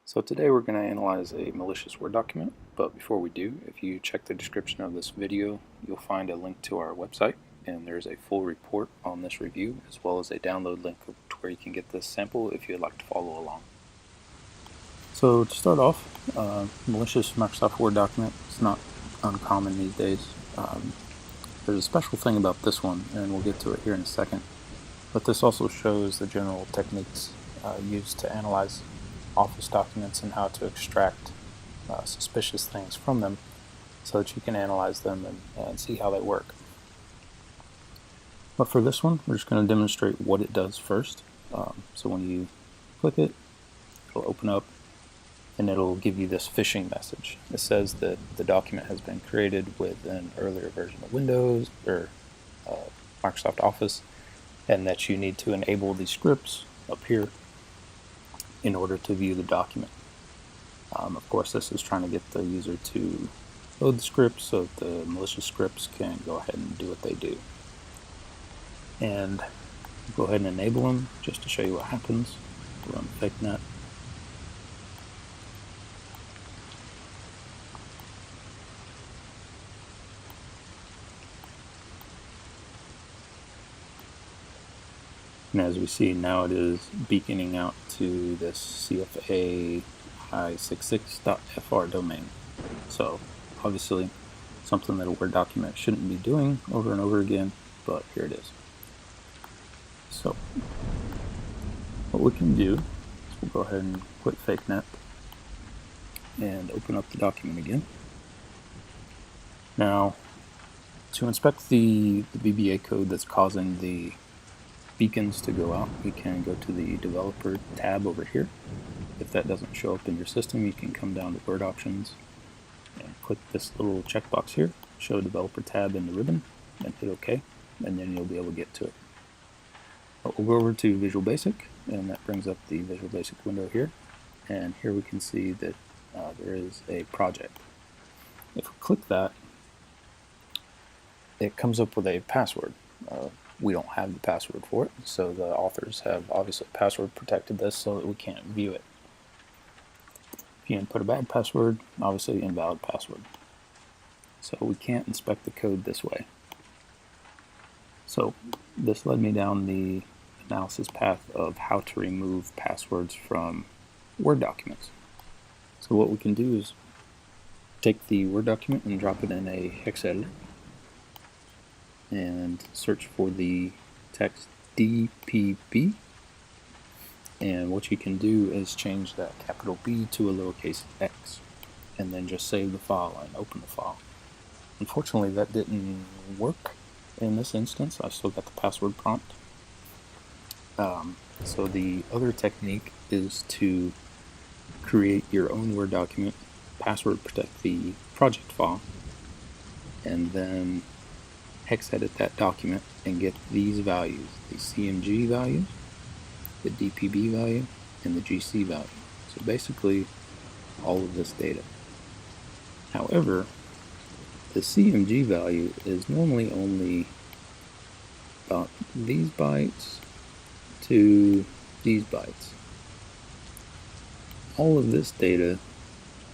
So today we're going to analyze a malicious Word document, but before we do, if you check the description of this video, you'll find a link to our website, and there's a full report on this review, as well as a download link to where you can get this sample if you'd like to follow along. So to start off, malicious Microsoft Word document is not uncommon these days. There's a special thing about this one, and we'll get to it here in a second, but this also shows the general techniques used to analyze Office documents and how to extract suspicious things from them so that you can analyze them and see how they work. But for this one, we're just going to demonstrate what it does first. So when you click it, it'll open up and it'll give you this phishing message. It says that the document has been created with an earlier version of Windows or Microsoft Office, and that you need to enable these scripts up here in order to view the document. Of course, this is trying to get the user to load the scripts so that the malicious scripts can go ahead and do what they do. And go ahead and enable them just to show you what happens. Run FakeNet. And as we see now, it is beaconing out to this CFA i66.fr domain. So obviously something that a Word document shouldn't be doing over and over again, but here it is. So what we can do is we'll go ahead and quit FakeNet and open up the document again. Now, to inspect the VBA code that's causing the beacons to go out, we can go to the developer tab over here. If that doesn't show up in your system, you can come down to Word Options and click this little checkbox here, show developer tab in the ribbon, and hit OK, and then you'll be able to get to it. But we'll go over to Visual Basic, and that brings up the Visual Basic window here, and here we can see that there is a project. If we click that, it comes up with a password. We don't have the password for it, so the authors have obviously password protected this so that we can't view it. If you input a bad password, obviously invalid password. So we can't inspect the code this way. So this led me down the analysis path of how to remove passwords from Word documents. So what we can do is take the Word document and drop it in a hex editor and search for the text DPB, and what you can do is change that capital B to a lowercase x and then just save the file and open the file. Unfortunately, that didn't work in this instance. I still got the password prompt. So the other technique is to create your own Word document, password protect the project file, and then hex edit that document and get these values, the CMG value, the DPB value, and the GC value. So basically all of this data. However, the CMG value is normally only about these bytes to these bytes. All of this data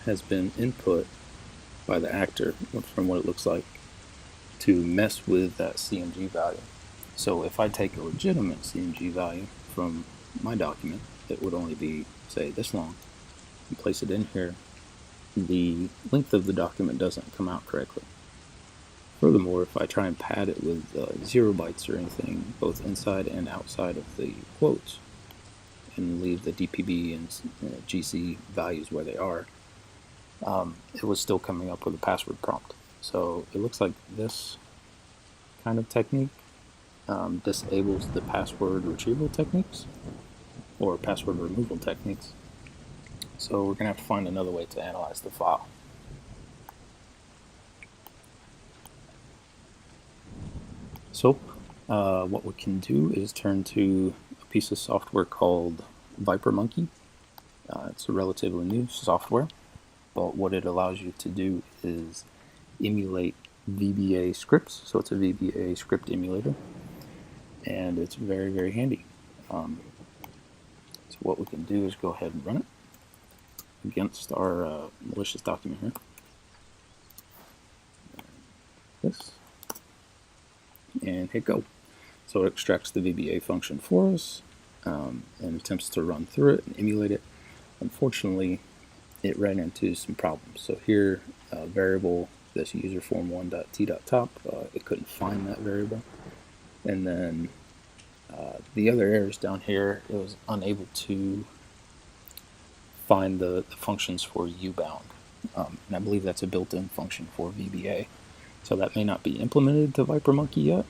has been input by the actor, from what it looks like, to mess with that CMG value. So if I take a legitimate CMG value from my document, it would only be, say, this long, and place it in here, the length of the document doesn't come out correctly. Furthermore, if I try and pad it with 0 bytes or anything, both inside and outside of the quotes, and leave the DPB and GC values where they are, it was still coming up with a password prompt. So it looks like this kind of technique disables the password retrieval techniques or password removal techniques. So we're going to have to find another way to analyze the file. So what we can do is turn to a piece of software called ViperMonkey. It's a relatively new software, but what it allows you to do is emulate VBA scripts. So it's a VBA Script Emulator, and it's very, very handy. So what we can do is go ahead and run it. against our malicious document here. This. And hit go. So it extracts the VBA function for us and attempts to run through it and emulate it. Unfortunately, it ran into some problems. So here, variable this userform1.t.top, it couldn't find that variable. And then the other errors down here, it was unable to find the functions for ubound. And I believe that's a built-in function for VBA. So that may not be implemented to ViperMonkey yet.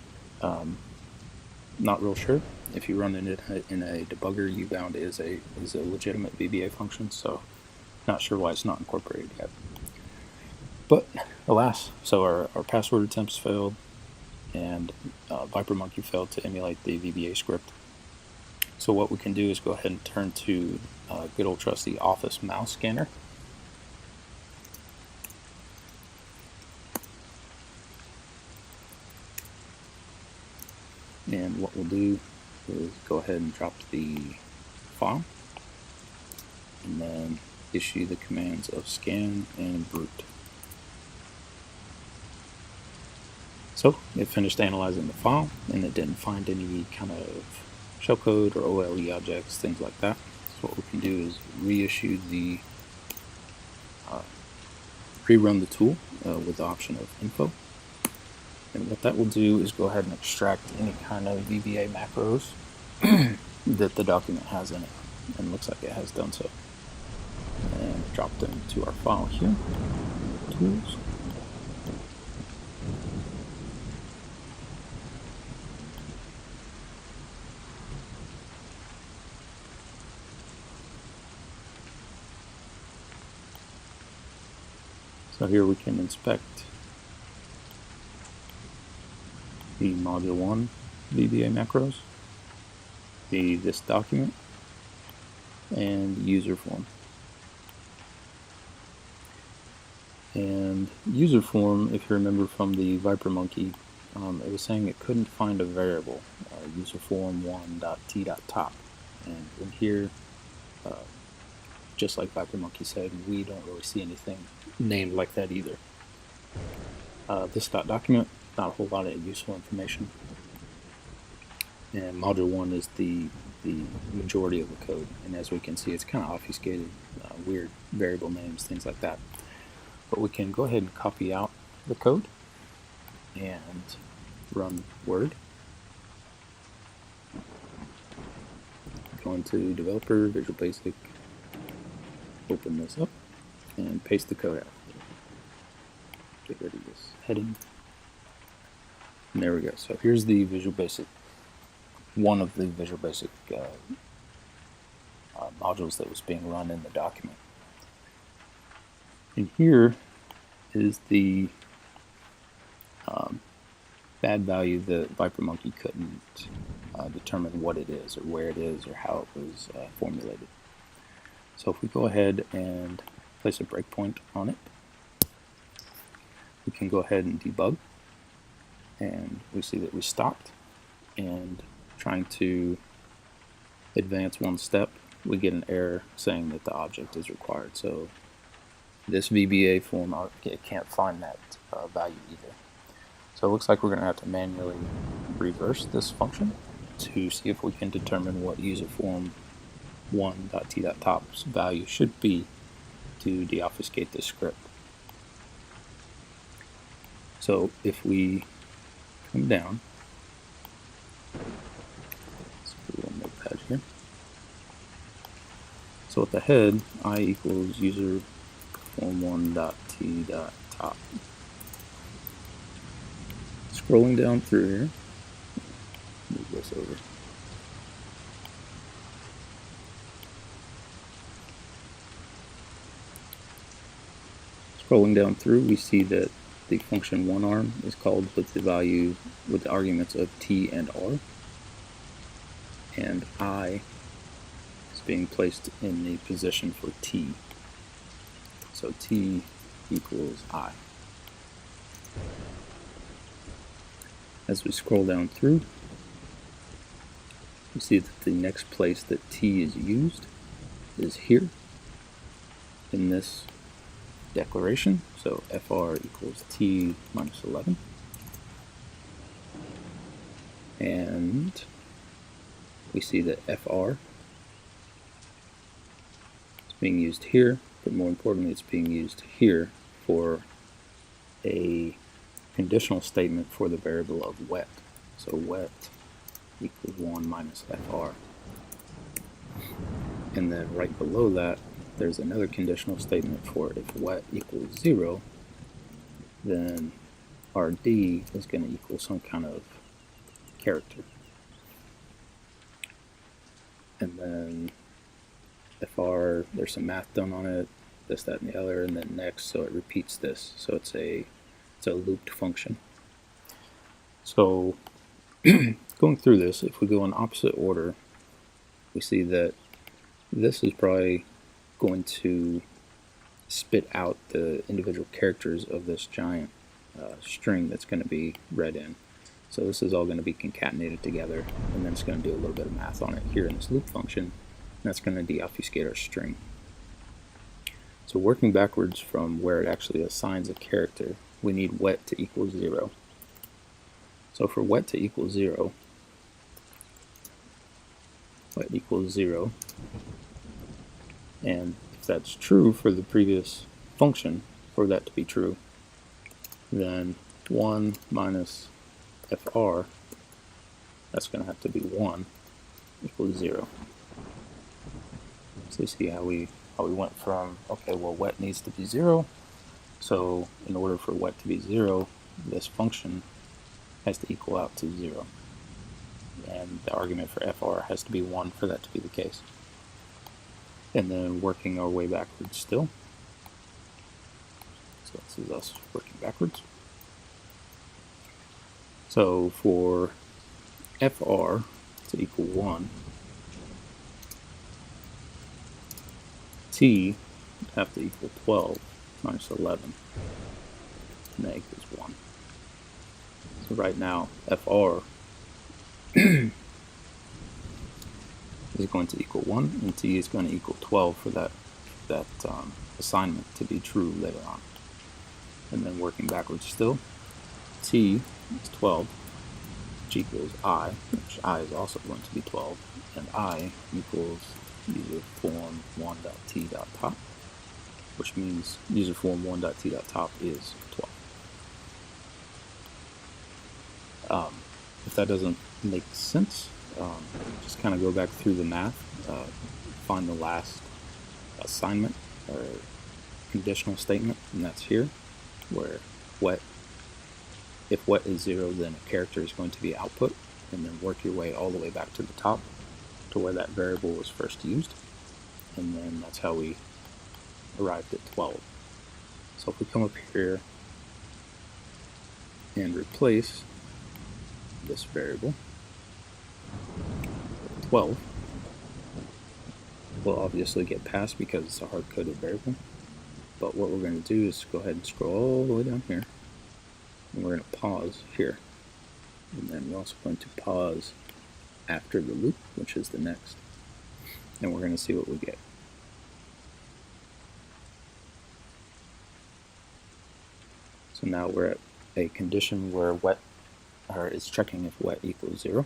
Not real sure. If you run it in a debugger, ubound is a legitimate VBA function, so not sure why it's not incorporated yet. But alas, so our password attempts failed, and ViperMonkey failed to emulate the VBA script. So what we can do is go ahead and turn to good old trusty Office mouse scanner. And what we'll do is go ahead and drop the file, and then issue the commands of scan and brute. So it finished analyzing the file, and it didn't find any kind of shellcode or OLE objects, things like that. So what we can do is reissue the, rerun the tool with the option of info. And what that will do is go ahead and extract any kind of VBA macros that the document has in it. And it looks like it has done so. And drop them to our file here, tools. So here we can inspect the module 1 VBA macros, this document, and user form. And user form, if you remember from the ViperMonkey, it was saying it couldn't find a variable, userform1.t.top. And in here, just like ViperMonkey said, we don't really see anything named like that either. This document, not a whole lot of useful information. And module 1 is the majority of the code. And as we can see, it's kind of obfuscated, weird variable names, things like that. But we can go ahead and copy out the code and run Word. Go into Developer, Visual Basic, open this up, and paste the code out. Get rid of this heading. And there we go. So here's the Visual Basic, one of the Visual Basic modules that was being run in the document. And here is the bad value that ViperMonkey couldn't determine what it is, or where it is, or how it was formulated. So if we go ahead and place a breakpoint on it, we can go ahead and debug, and we see that we stopped, and trying to advance one step, we get an error saying that the object is required. So this VBA form, it can't find that value either. So it looks like we're going to have to manually reverse this function to see if we can determine what userform1.t.top's value should be to deobfuscate this script. So if we come down, let's put a little notepad here. So at the head, I equals userform1.t.top. Scrolling down through here, move this over. Scrolling down through, we see that the function oneArm is called with the value, with the arguments of t and r, and I is being placed in the position for t. So t equals I. As we scroll down through, we see that the next place that t is used is here. in this declaration. So fr equals t minus 11. And we see that fr is being used here, but more importantly it's being used here for a conditional statement for the variable of wet. So wet equals 1 minus fr. And then right below that there's another conditional statement for if wet equals 0, then rd is going to equal some kind of character. And then fr, there's some math done on it, this, that, and the other, and then next, so it repeats this. So it's a looped function. So going through this, if we go in opposite order, we see that this is probably going to spit out the individual characters of this giant string that's going to be read in. So this is all going to be concatenated together, and then it's going to do a little bit of math on it here in this loop function, and that's going to deobfuscate our string. So working backwards from where it actually assigns a character, we need wet to equal 0. So for wet to equal 0, wet equals 0, and if that's true for the previous function, for that to be true, then 1 minus fr, that's going to have to be 1, equals 0. So you see how we went from, okay, well, wet needs to be 0, so in order for wet to be 0, this function has to equal out to 0. And the argument for fr has to be 1 for that to be the case. And then working our way backwards still. So this is us working backwards. So for fr to equal 1, t would have to equal 12 minus 11, and that equals 1. So right now, fr is going to equal 1, and t is going to equal 12 for that assignment to be true later on. And then working backwards still, t is 12, which equals I, which I is also going to be 12, and I equals user form 1.t.top, which means user form 1.t.top is 12. If that doesn't make sense, just kind of go back through the math, find the last assignment or conditional statement, and that's here, where if wet is 0, then a character is going to be output, and then work your way all the way back to the top to where that variable was first used, and then that's how we arrived at 12. So if we come up here and replace this variable, 12, we'll obviously get passed because it's a hard-coded variable, but what we're going to do is go ahead and scroll all the way down here, and we're going to pause here, and then we're also going to pause after the loop, which is the next, and we're going to see what we get. So now we're at a condition where it's checking if wet equals 0,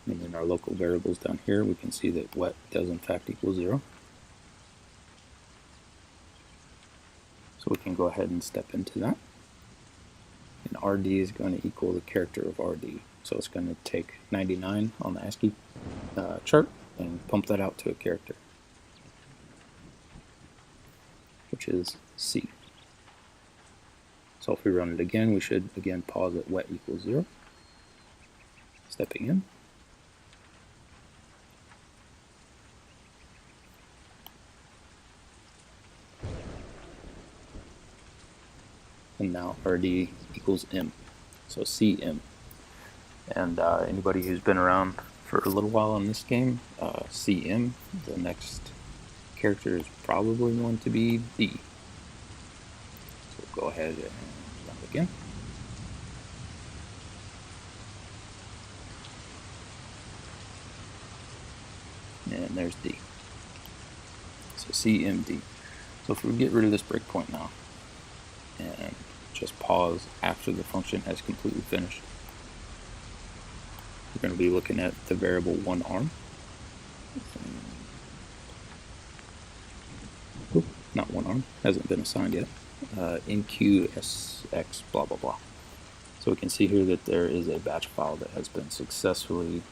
and in our local variables down here we can see that wet does in fact equal 0. So we can go ahead and step into that. And RD is going to equal the character of RD. So it's going to take 99 on the ASCII chart and pump that out to a character, which is C. So if we run it again, we should again pause at wet equals 0. Stepping in. And now RD equals M, so CM. And anybody who's been around for a little while in this game, CM, the next character is probably going to be B. So we'll go ahead and run it again. And there's D. So CMD. So if we get rid of this breakpoint now and just pause after the function has completely finished, we're going to be looking at the variable oneArm. Not oneArm, hasn't been assigned yet. NQSX blah blah blah. So we can see here that there is a batch file that has been successfully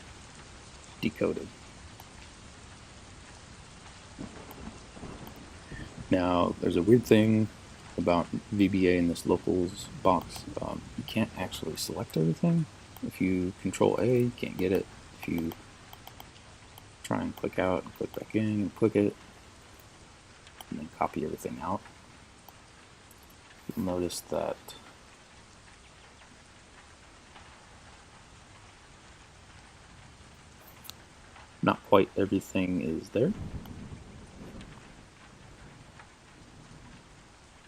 decoded. Now there's a weird thing about VBA in this locals box. You can't actually select everything. If you control A, you can't get it. If you try and click out and click back in and click it and then copy everything out, you'll notice that not quite everything is there.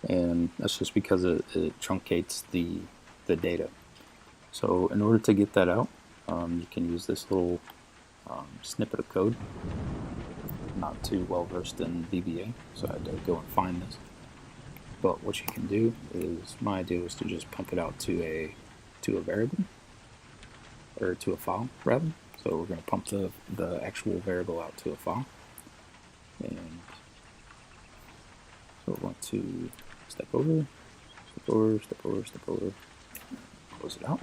And that's just because it truncates the data. So in order to get that out, you can use this little snippet of code. I'm not too well versed in VBA, so I had to go and find this. But what you can do is, my idea was to just pump it out to a variable, or to a file rather. So we're going to pump the actual variable out to a file, and so we want to step over, close it out.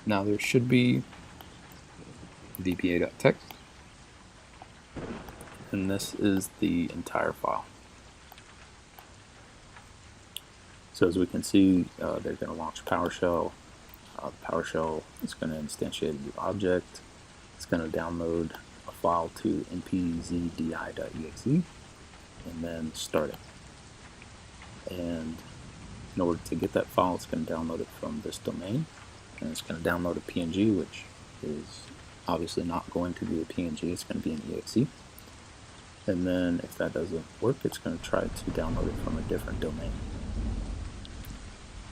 Now there should be VBA.txt, and this is the entire file. So as we can see, they're going to launch PowerShell. PowerShell is going to instantiate a new object. It's going to download a file to npzdi.exe and then start it. And in order to get that file, it's going to download it from this domain, and it's going to download a PNG, which is obviously not going to be a PNG, it's going to be an exe. And then if that doesn't work, it's going to try to download it from a different domain.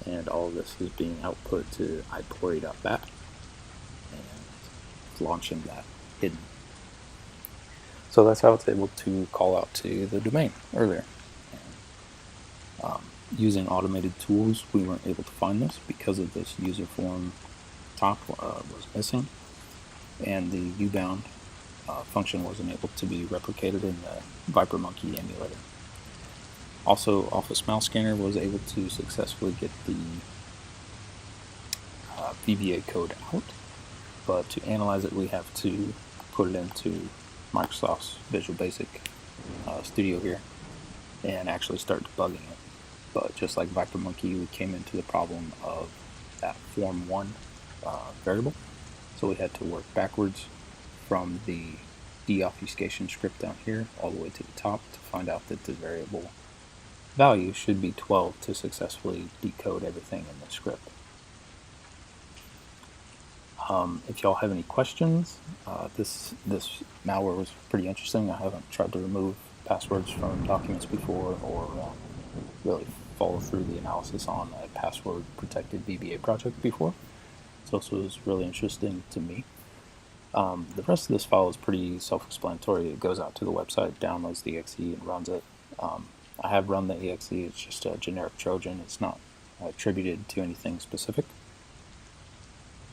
And all of this is being output to ipori.bat, and launching that hidden. So that's how it's able to call out to the domain earlier. Using automated tools, we weren't able to find this because of this user form top was missing, and the ubound function wasn't able to be replicated in the ViperMonkey emulator. Also, Office Mouse Scanner was able to successfully get the VBA code out, but to analyze it we have to put it into Microsoft's Visual Basic Studio here and actually start debugging it. But just like ViperMonkey, we came into the problem of that form1 variable, so we had to work backwards from the deobfuscation script down here all the way to the top to find out that the variable value should be 12 to successfully decode everything in the script. If y'all have any questions, this malware was pretty interesting. I haven't tried to remove passwords from documents before, or really follow through the analysis on a password protected VBA project before. So this was really interesting to me. The rest of this file is pretty self-explanatory. It goes out to the website, downloads the exe, and runs it. I have run the exe. It's just a generic Trojan. It's not attributed to anything specific.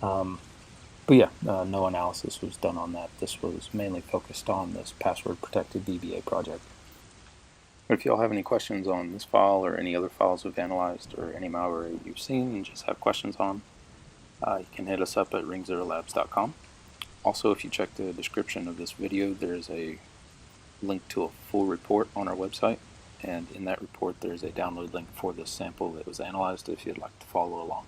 But yeah, no analysis was done on that. This was mainly focused on this password protected VBA project. But if y'all have any questions on this file or any other files we've analyzed, or any malware you've seen and just have questions on, you can hit us up at ringzerolabs.com. Also, if you check the description of this video, there's a link to a full report on our website, and in that report there's a download link for this sample that was analyzed if you'd like to follow along.